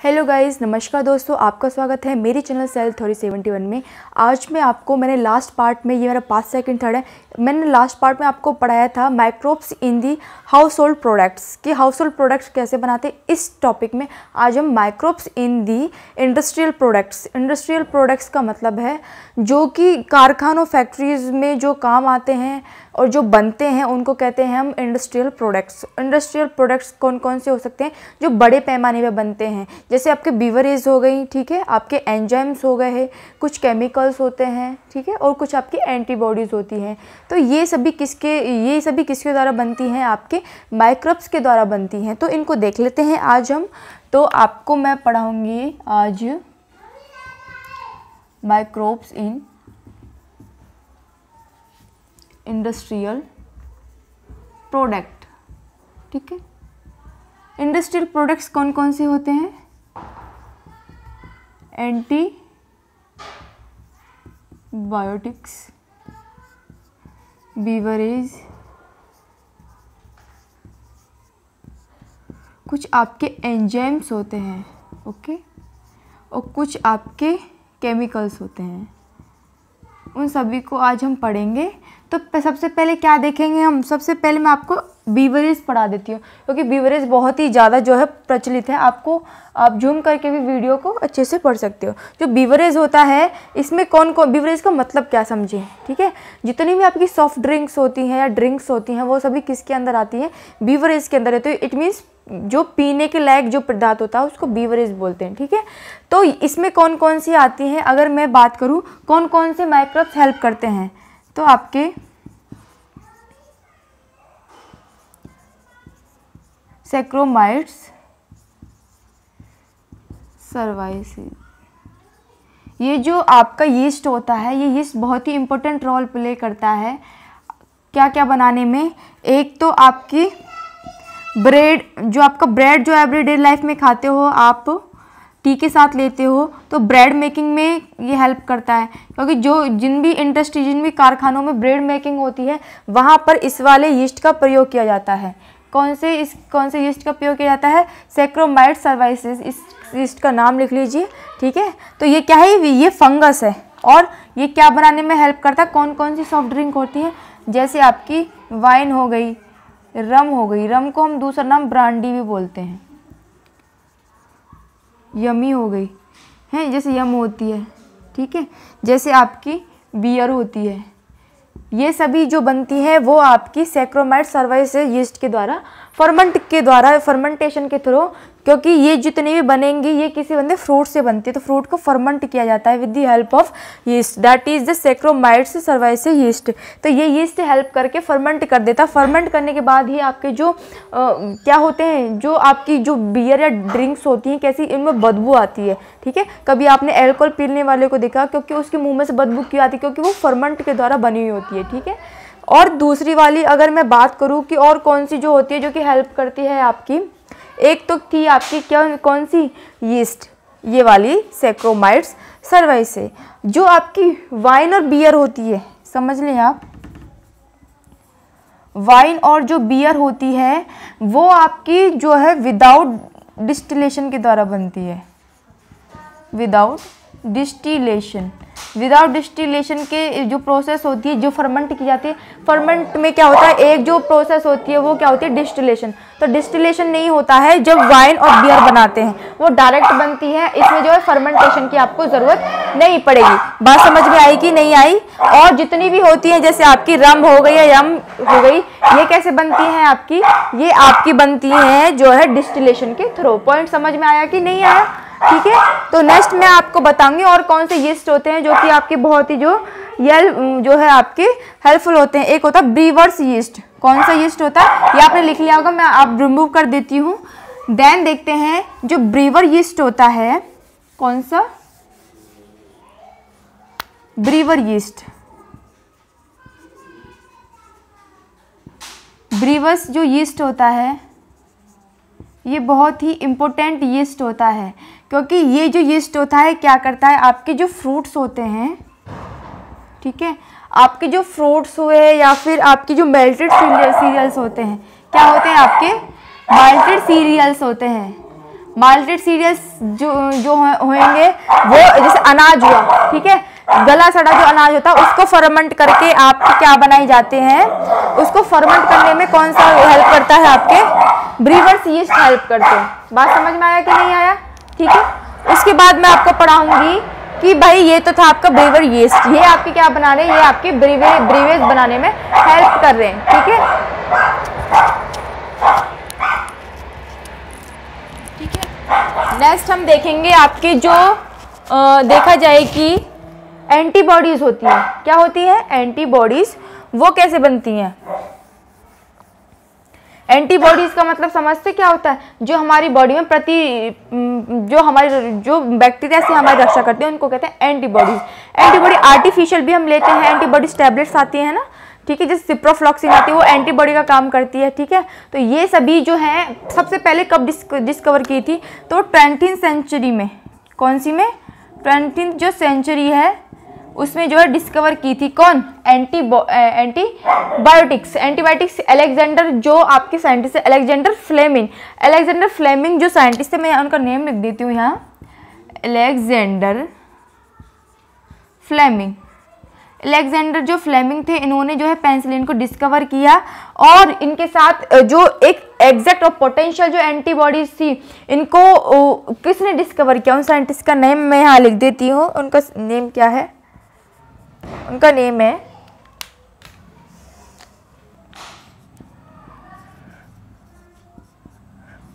Hello guys, नमस्कार दोस्तों, आपका स्वागत है मेरे चैनल सेल थ्योरी 71 में। आज मैं आपको मैंने लास्ट पार्ट में, ये मेरा 5 सेकंड थर्ड है, मैंने लास्ट पार्ट में आपको पढ़ाया था microbes in the house hold products कि हाउस होल्ड प्रोडक्ट्स कैसे बनाते। इस टॉपिक में आज हम microbes in the industrial products. Industrial products का मतलब है जो कि कारखानों फैक्ट्रीज में जो काम आते हैं और जो बनते हैं उनको कहते हैं हम इंडस्ट्रियल प्रोडक्ट्स। इंडस्ट्रियल प्रोडक्ट्स कौन कौन से हो सकते हैं? जो बड़े पैमाने पे बनते हैं, जैसे आपके बीवरेज हो गई, ठीक है, आपके एंजाइम्स हो गए हैं, कुछ केमिकल्स होते हैं, ठीक है, और कुछ आपकी एंटीबॉडीज़ होती हैं। तो ये सभी किसके द्वारा बनती हैं? आपके माइक्रोब्स के द्वारा बनती हैं। तो इनको देख लेते हैं आज हम। तो आपको मैं पढ़ाऊँगी आज माइक्रोब्स इन इंडस्ट्रियल प्रोडक्ट, ठीक है। इंडस्ट्रियल प्रोडक्ट्स कौन कौन से होते हैं? एंटीबायोटिक्स, बीवरेज, कुछ आपके एंजाइम्स होते हैं, ओके, और कुछ आपके केमिकल्स होते हैं। उन सभी को आज हम पढ़ेंगे। तो सबसे पहले क्या देखेंगे हम? सबसे पहले मैं आपको बीवरेज पढ़ा देती हूँ, क्योंकि बीवरेज बहुत ही ज़्यादा जो है प्रचलित है। आप जूम करके भी वीडियो को अच्छे से पढ़ सकते हो। जो बीवरेज होता है, इसमें कौन कौन, बीवरेज का मतलब क्या समझें, ठीक है। जितनी भी आपकी सॉफ्ट ड्रिंक्स होती हैं या ड्रिंक्स होती हैं, वो सभी किसके अंदर आती हैं? बीवरेज के अंदर है। तो इट मीन्स जो पीने के लायक जो पदार्थ होता है उसको बीवरेज बोलते हैं, ठीक है। तो इसमें कौन कौन सी आती हैं? अगर मैं बात करूँ कौन कौन से माइक्रोब्स हेल्प करते हैं, तो आपके सैक्रोमाइट्स, सर्वाइसिस, ये जो आपका यीस्ट होता है, ये यीस्ट बहुत ही इंपॉर्टेंट रोल प्ले करता है क्या क्या बनाने में। एक तो आपकी ब्रेड, जो आपका ब्रेड जो एवरीडे लाइफ में खाते हो, आप टी के साथ लेते हो, तो ब्रेड मेकिंग में ये हेल्प करता है। क्योंकि जिन भी कारखानों में ब्रेड मेकिंग होती है, वहाँ पर इस वाले यीस्ट का प्रयोग किया जाता है। कौन से यीस्ट का प्रयोग किया जाता है? सैक्रोमाइट्स सर्वाइसिस। इस यीस्ट का नाम लिख लीजिए, ठीक है। तो ये क्या है? ये फंगस है। और ये क्या बनाने में हेल्प करता है? कौन कौन सी सॉफ्ट ड्रिंक होती है? जैसे आपकी वाइन हो गई, रम हो गई, रम को हम दूसरा नाम ब्रांडी भी बोलते हैं, यमी हो गई है, जैसे यम होती है, ठीक है, जैसे आपकी बियर होती है। ये सभी जो बनती है वो आपकी सैक्रोमाइट्स सर्वाइसिस यीस्ट के द्वारा, फर्मेंटेशन के थ्रू, क्योंकि ये जितनी भी बनेंगी ये किसी बंदे फ्रूट से बनती है। तो फ्रूट को फर्मेंट किया जाता है with the help of yeast, that is the Saccharomyces cerevisiae yeast. तो ये यीस्ट हेल्प करके फर्मेंट कर देता है। फर्मेंट करने के बाद ही आपके जो क्या होते हैं, जो आपकी जो बियर या ड्रिंक्स होती हैं, कैसी इनमें बदबू आती है, ठीक है। कभी आपने अल्कोहल पीने वाले को देखा, क्योंकि उसके मुंह में से बदबू क्यों आती है? क्योंकि वो फर्मेंट के द्वारा बनी हुई होती है, ठीक है। और दूसरी वाली अगर मैं बात करूँ कि और कौन सी जो होती है जो कि हेल्प करती है आपकी, एक तो थी आपकी कौन सी? यीस्ट, ये वाली सैक्रोमाइट्स सर्वाइसिस। जो आपकी वाइन और बियर होती है, समझ लें आप, वाइन और जो बियर होती है वो आपकी जो है विदाउट डिस्टिलेशन के द्वारा बनती है। विदाउट डिस्टिलेशन के जो प्रोसेस होती है, जो फर्मेंट की जाती है, फर्मेंट में क्या होता है, एक जो प्रोसेस होती है वो क्या होती है? डिस्टिलेशन। तो डिस्टिलेशन नहीं होता है जब वाइन और बियर बनाते हैं, वो डायरेक्ट बनती है। इसमें जो है फर्मेंटेशन की आपको ज़रूरत नहीं पड़ेगी। बात समझ में आई कि नहीं आई? और जितनी भी होती हैं, जैसे आपकी रम हो गई या यम हो गई, ये कैसे बनती हैं आपकी? ये आपकी बनती हैं जो है डिस्टिलेशन के थ्रू। पॉइंट समझ में आया कि नहीं आया? ठीक है। तो नेक्स्ट मैं आपको बताऊंगी और कौन से यीस्ट होते हैं जो कि आपके बहुत ही जो है आपके हेल्पफुल होते हैं। एक होता है ब्रीवर्स यीस्ट। कौन सा यीस्ट होता है? ये आपने लिख लिया होगा, मैं आप रिमूव कर देती हूँ। देन देखते हैं जो ब्रीवर यीस्ट होता है, कौन सा? Brewer yeast. ब्रीवर्स जो यीस्ट होता है, ये बहुत ही इम्पोर्टेंट यीस्ट होता है, क्योंकि ये जो यीस्ट होता है क्या करता है? आपके जो फ्रूट्स होते हैं, ठीक है, आपके जो फ्रूट्स हुए या फिर आपकी जो मेल्टेड सीरियल्स होते हैं, क्या होते हैं? आपके मेल्टेड सीरियल्स होते हैं। माल्टेड सीरियल्स जो होंगे वो जैसे अनाज हुआ, ठीक है, गला सड़ा जो अनाज होता है उसको फर्मेंट करके आपके क्या बनाए जाते हैं, उसको फर्मेंट करने में कौन सा हेल्प करता है, आपके ब्रीवर्स यीस्ट हेल्प करते हैं। बात समझ में आया कि नहीं आया? ठीक है। उसके बाद मैं आपको पढ़ाऊंगी कि भाई ये तो था आपका ब्रीवर यीस्ट, ये आपके क्या बना रहे हैं, ये आपके ब्रीवेज बनाने में हेल्प कर रहे हैं, ठीक है। ठीक है, नेक्स्ट हम देखेंगे आपके जो देखा जाए कि एंटीबॉडीज होती है, क्या होती है एंटीबॉडीज, वो कैसे बनती हैं। एंटीबॉडीज का मतलब समझते क्या होता है, जो हमारी बॉडी में जो बैक्टीरिया से हमारी रक्षा करते हैं उनको कहते हैं एंटीबॉडीज। एंटीबॉडी आर्टिफिशियल भी हम लेते हैं, एंटीबॉडीज टैबलेट्स आती है ना, ठीक है, जैसे सिप्रोफ्लॉक्सिन आती है वो एंटीबॉडी का काम करती है, ठीक है। तो ये सभी जो है सबसे पहले कब डिस्कवर की थी, तो 20th सेंचुरी में, कौन सी में, 20th जो सेंचुरी है उसमें जो है डिस्कवर की थी, कौन, एंटीबायोटिक्स अलेक्जेंडर, जो आपके साइंटिस्ट है अलेक्जेंडर फ्लेमिंग जो साइंटिस्ट है, मैं उनका नेम लिख देती हूँ यहाँ, अलेक्जेंडर जो फ्लेमिंग थे, इन्होंने जो है पेनिसिलिन को डिस्कवर किया और इनके साथ जो एक एग्जैक्ट और पोटेंशियल जो एंटीबॉडीज थी इनको किसने डिस्कवर किया, उन साइंटिस्ट का नेम मैं यहाँ लिख देती हूँ। उनका नेम क्या है, उनका नेम है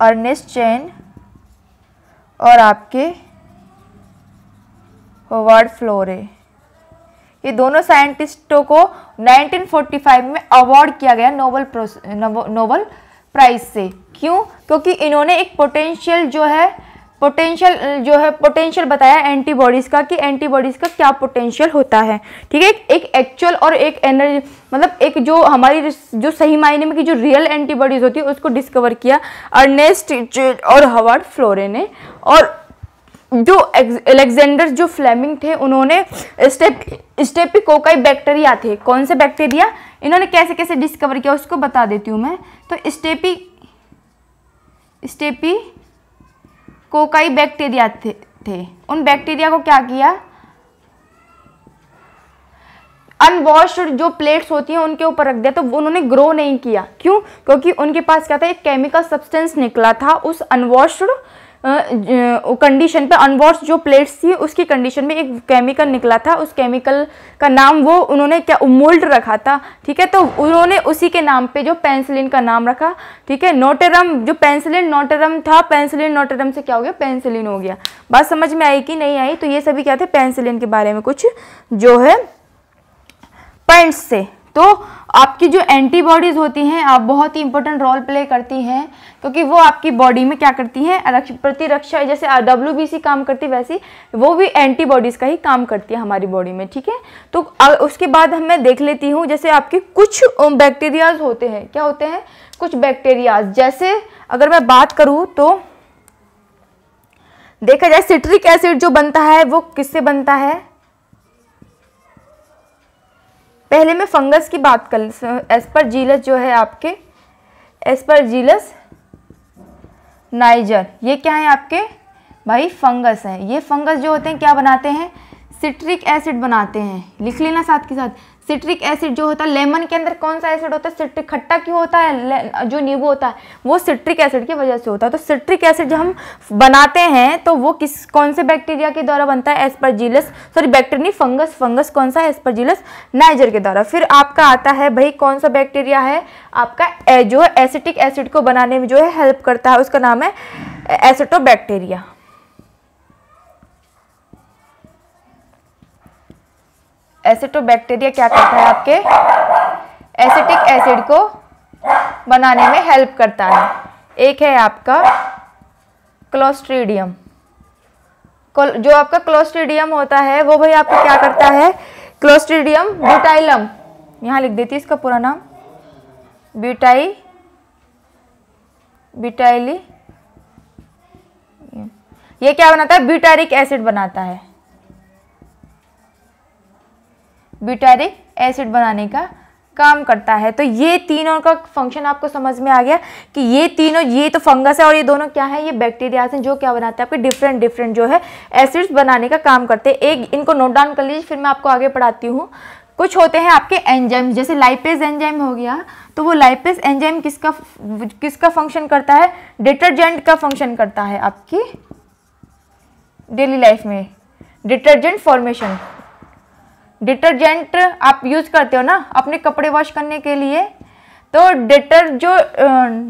अर्नेस्ट चेन और आपके होवार्ड फ्लोरे। ये दोनों साइंटिस्टों को 1945 में अवार्ड किया गया नोबेल प्राइज से। क्यों? क्योंकि इन्होंने एक पोटेंशियल बताया एंटीबॉडीज का, कि एंटीबॉडीज का क्या पोटेंशियल होता है, ठीक है। एक एक्चुअल और एक एनर्जी, मतलब एक जो हमारी जो सही मायने में की जो रियल एंटीबॉडीज होती है उसको डिस्कवर किया अर्नेस्ट और हॉवार्ड फ्लोरे ने। और जो अलेक्जेंडर जो फ्लेमिंग थे उन्होंने स्टेपिकोकाई बैक्टीरिया थे, कौन से बैक्टीरिया, इन्होंने कैसे कैसे डिस्कवर किया उसको बता देती हूँ मैं। तो स्टेपिकोकाई बैक्टीरिया थे, उन बैक्टीरिया को क्या किया, अनवॉश्ड जो प्लेट्स होती हैं उनके ऊपर रख दिया, तो उन्होंने ग्रो नहीं किया। क्यों? क्योंकि उनके पास क्या था, एक केमिकल सब्सटेंस निकला था उस अनवॉश्ड कंडीशन पे, अनवॉश जो प्लेट्स थी उसकी कंडीशन में एक केमिकल निकला था, उस केमिकल का नाम वो उन्होंने क्या मोल्ड रखा था, ठीक है। तो उन्होंने उसी के नाम पे जो पेनिसिलिन का नाम रखा, ठीक है। नोटेरम जो पेनिसिलिन नोटेरम था, पेनिसिलिन नोटेरम से क्या हो गया, पेनिसिलिन हो गया। बात समझ में आई कि नहीं आई? तो ये सभी क्या थे, पेनिसिलिन के बारे में कुछ जो है पॉइंट्स से। तो आपकी जो एंटीबॉडीज होती हैं आप बहुत ही इंपॉर्टेंट रोल प्ले करती हैं, क्योंकि वो आपकी बॉडी में क्या करती हैं, प्रतिरक्षा, जैसे WBC काम करती है वैसी वो भी एंटीबॉडीज का ही काम करती है हमारी बॉडी में, ठीक है। तो उसके बाद मैं देख लेती हूँ, जैसे आपके कुछ बैक्टीरियाज होते हैं, क्या होते हैं, कुछ बैक्टीरियाज, जैसे अगर मैं बात करूँ तो देखा जाए सिट्रिक एसिड जो बनता है वो किससे बनता है, पहले मैं फंगस की बात कर, एस्परजिलस जो है आपके, एस्परजिलस नाइजर, ये क्या है आपके भाई, फंगस है। ये फंगस जो होते हैं क्या बनाते हैं, सिट्रिक एसिड बनाते हैं, लिख लेना साथ के साथ। सिट्रिक एसिड जो होता है, लेमन के अंदर कौन सा एसिड होता है, सिट्रिक, खट्टा क्यों होता है, जो नींबू होता है वो सिट्रिक एसिड की वजह से होता है। तो सिट्रिक एसिड जब हम बनाते हैं तो वो कौन से बैक्टीरिया के द्वारा बनता है, एस्परजिलस, सॉरी बैक्टीरिया नहीं, फंगस कौन सा, एस्परजिलस नाइजर के द्वारा। फिर आपका आता है भाई कौन सा बैक्टीरिया है आपका, जो है एसिटिक एसिड को बनाने में जो है हेल्प करता है, उसका नाम है एसिटोबैक्टीरिया। एसिटोबैक्टीरिया क्या करता है, आपके एसिटिक एसिड को बनाने में हेल्प करता है। एक है आपका क्लोस्ट्रीडियम, जो आपका क्लोस्ट्रीडियम होता है वो भाई आपको क्या करता है, क्लोस्ट्रीडियम ब्यूटाइलम, यहाँ लिख देती है इसका पूरा नाम, ब्यूटाइली, ये क्या बनाता है, ब्यूटारिक एसिड बनाता है। ब्यूटारिक एसिड बनाने का काम करता है। तो ये तीनों का फंक्शन आपको समझ में आ गया कि ये तीनों, ये तो फंगस है और ये दोनों क्या है, ये बैक्टीरिया हैं जो क्या बनाते हैं आपके डिफरेंट डिफरेंट जो है एसिड्स बनाने का काम करते हैं। एक इनको नोट डाउन कर लीजिए, फिर मैं आपको आगे पढ़ाती हूँ। कुछ होते हैं आपके एंजाइम, जैसे लाइपेज एंजाइम हो गया, तो वो लाइपेज एंजाइम किसका फंक्शन करता है, डिटर्जेंट का फंक्शन करता है आपकी डेली लाइफ में, डिटर्जेंट फॉर्मेशन। डिटर्जेंट आप यूज करते हो ना अपने कपड़े वॉश करने के लिए, तो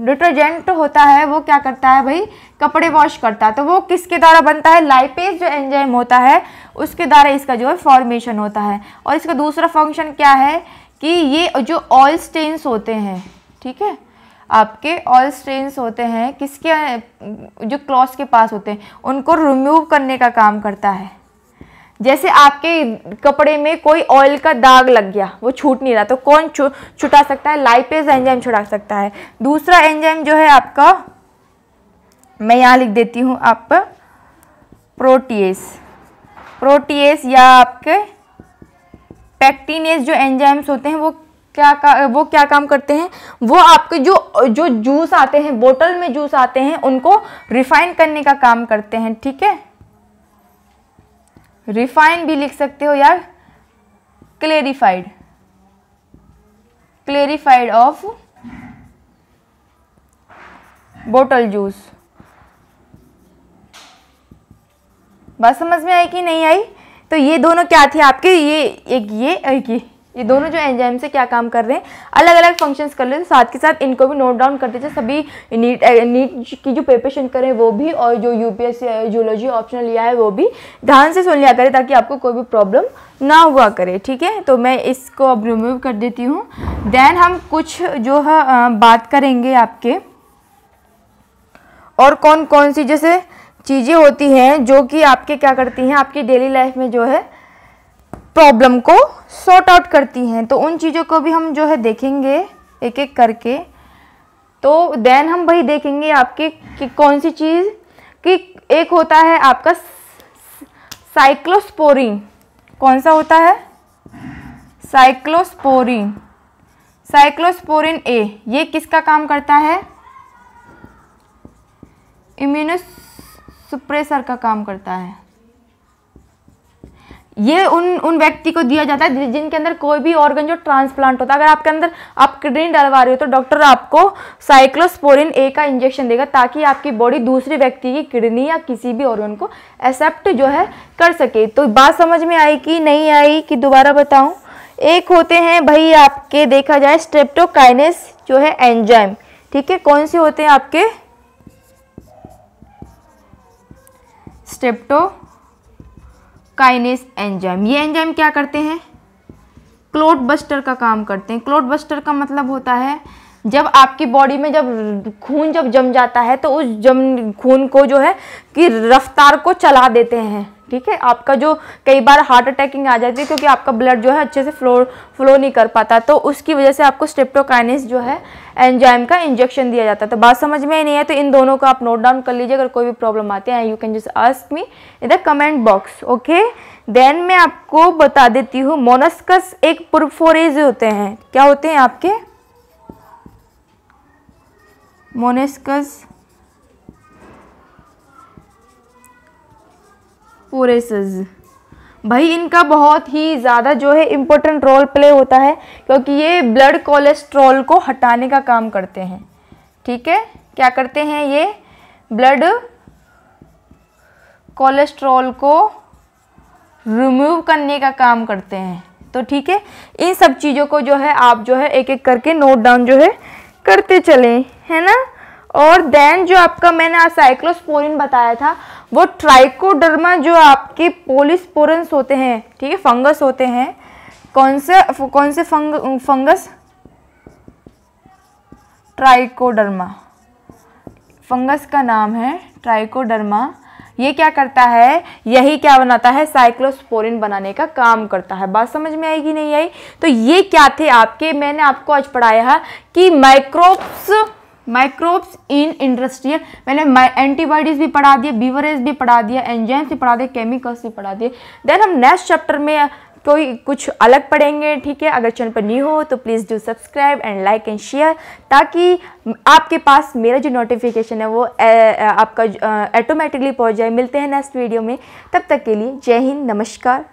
डिटर्जेंट होता है वो क्या करता है भाई, कपड़े वॉश करता है। तो वो किसके द्वारा बनता है, लाइपेज जो एंजाइम होता है उसके द्वारा इसका जो है फॉर्मेशन होता है। और इसका दूसरा फंक्शन क्या है कि ये जो ऑयल स्टेन्स होते हैं, ठीक है, आपके ऑयल स्टेन्स होते हैं किसके, जो क्लॉथ्स के पास होते हैं, उनको रिमूव करने का काम करता है। जैसे आपके कपड़े में कोई ऑयल का दाग लग गया, वो छूट नहीं रहा, तो कौन छुटा सकता है, लाइपेज एंजाइम छुटा सकता है। दूसरा एंजाइम जो है आपका, मैं यहाँ लिख देती हूँ आप, प्रोटीएस या आपके पैक्टिनेस जो एंजाइम्स होते हैं वो क्या काम करते हैं, वो आपके जो जूस आते हैं, बोतल में जूस आते हैं, उनको रिफाइन करने का काम करते हैं। ठीक है, रिफाइन भी लिख सकते हो यार, क्लेरिफाइड ऑफ बोतल जूस। बात समझ में आई कि नहीं आई? तो ये दोनों क्या थे आपके, ये दोनों जो एंजाइम से क्या काम कर रहे हैं, अलग अलग फंक्शंस कर रहे हैं। साथ के साथ इनको भी नोट डाउन कर दीजिए, सभी नीट की जो प्रिपरेशन करें वो भी, और जो यूपीएससी जूलॉजी ऑप्शनल लिया है वो भी ध्यान से सुन लिया करें, ताकि आपको कोई भी प्रॉब्लम ना हुआ करे। ठीक है, तो मैं इसको अब रिमूव कर देती हूँ। देन हम कुछ जो है बात करेंगे आपके, और कौन कौन सी जैसे चीज़ें होती हैं जो कि आपके क्या करती हैं, आपकी डेली लाइफ में जो है प्रॉब्लम को सॉर्ट आउट करती हैं। तो उन चीज़ों को भी हम जो है देखेंगे एक एक करके। तो देन हम वही देखेंगे आपके कि कौन सी चीज़, कि एक होता है आपका साइक्लोस्पोरिन। कौन सा होता है, साइक्लोस्पोरिन ए। ये किसका काम करता है, इम्यूनोसुप्रेसर का काम करता है। ये उन व्यक्ति को दिया जाता है जिनके अंदर कोई भी ऑर्गन जो ट्रांसप्लांट होता है। अगर आपके अंदर आप किडनी डलवा रहे हो तो डॉक्टर आपको साइक्लोस्पोरिन ए का इंजेक्शन देगा, ताकि आपकी बॉडी दूसरे व्यक्ति की किडनी या किसी भी ऑर्गन को एक्सेप्ट जो है कर सके। तो बात समझ में आई कि नहीं आई, कि दोबारा बताऊं? एक होते हैं भाई आपके, देखा जाए स्ट्रेप्टोकाइनेस जो है एंजाइम। ठीक है, कौन से होते हैं आपके, स्ट्रेप्टोकाइनेस एंजाइम। ये एंजाइम क्या करते हैं, क्लॉट बस्टर का काम करते हैं। क्लॉट बस्टर का मतलब होता है जब आपकी बॉडी में जब खून जम जाता है, तो उस खून को जो है कि रफ्तार को चला देते हैं। ठीक है, आपका जो कई बार हार्ट अटैकिंग आ जाती है क्योंकि आपका ब्लड जो है अच्छे से फ्लो नहीं कर पाता, तो उसकी वजह से आपको स्ट्रेप्टोकाइनेस जो है एंजाइम का इंजेक्शन दिया जाता है। तो बात समझ में ही नहीं है तो इन दोनों को आप नोट डाउन कर लीजिए। अगर कोई भी प्रॉब्लम आते हैं, you can just ask me in the comment box. Okay, then मैं आपको बता देती हूँ, मोलस्कस एक परफोरेज होते हैं। क्या होते हैं आपके, मोलस्कस पोरेसेस। भाई इनका बहुत ही ज़्यादा जो है इम्पोर्टेंट रोल प्ले होता है, क्योंकि ये ब्लड कोलेस्ट्रॉल को हटाने का काम करते हैं। ठीक है, क्या करते हैं, ये ब्लड कोलेस्ट्रॉल को रिमूव करने का काम करते हैं। तो ठीक है, इन सब चीज़ों को जो है आप जो है एक एक करके नोट डाउन जो है करते चलें, है ना। और देन जो आपका मैंने आज साइक्लोस्पोरिन बताया था, वो ट्राइकोडर्मा जो आपके पोलिस्पोरेंस होते हैं, ठीक है, फंगस होते हैं। कौन से फंगस, ट्राइकोडर्मा, फंगस का नाम है ट्राइकोडर्मा। ये क्या करता है, यही क्या बनाता है, साइक्लोस्पोरिन बनाने का काम करता है। बात समझ में आएगी नहीं आई? तो ये क्या थे आपके, मैंने आपको आज पढ़ाया है कि माइक्रोब्स इन इंडस्ट्रियल, मैंने एंटीबॉडीज भी पढ़ा दिए, बीवरेज भी पढ़ा दिया, एंजाइम्स भी पढ़ा दिए, केमिकल्स भी पढ़ा दिए। देन हम नेक्स्ट चैप्टर में कोई कुछ अलग पढ़ेंगे, ठीक है। अगर चैनल पर न्यू हो तो please do subscribe and like and share, ताकि आपके पास मेरा जो नोटिफिकेशन है वो आपका ऑटोमेटिकली पहुंच जाए। मिलते हैं नेक्स्ट वीडियो में, तब तक के लिए जय हिंद, नमस्कार।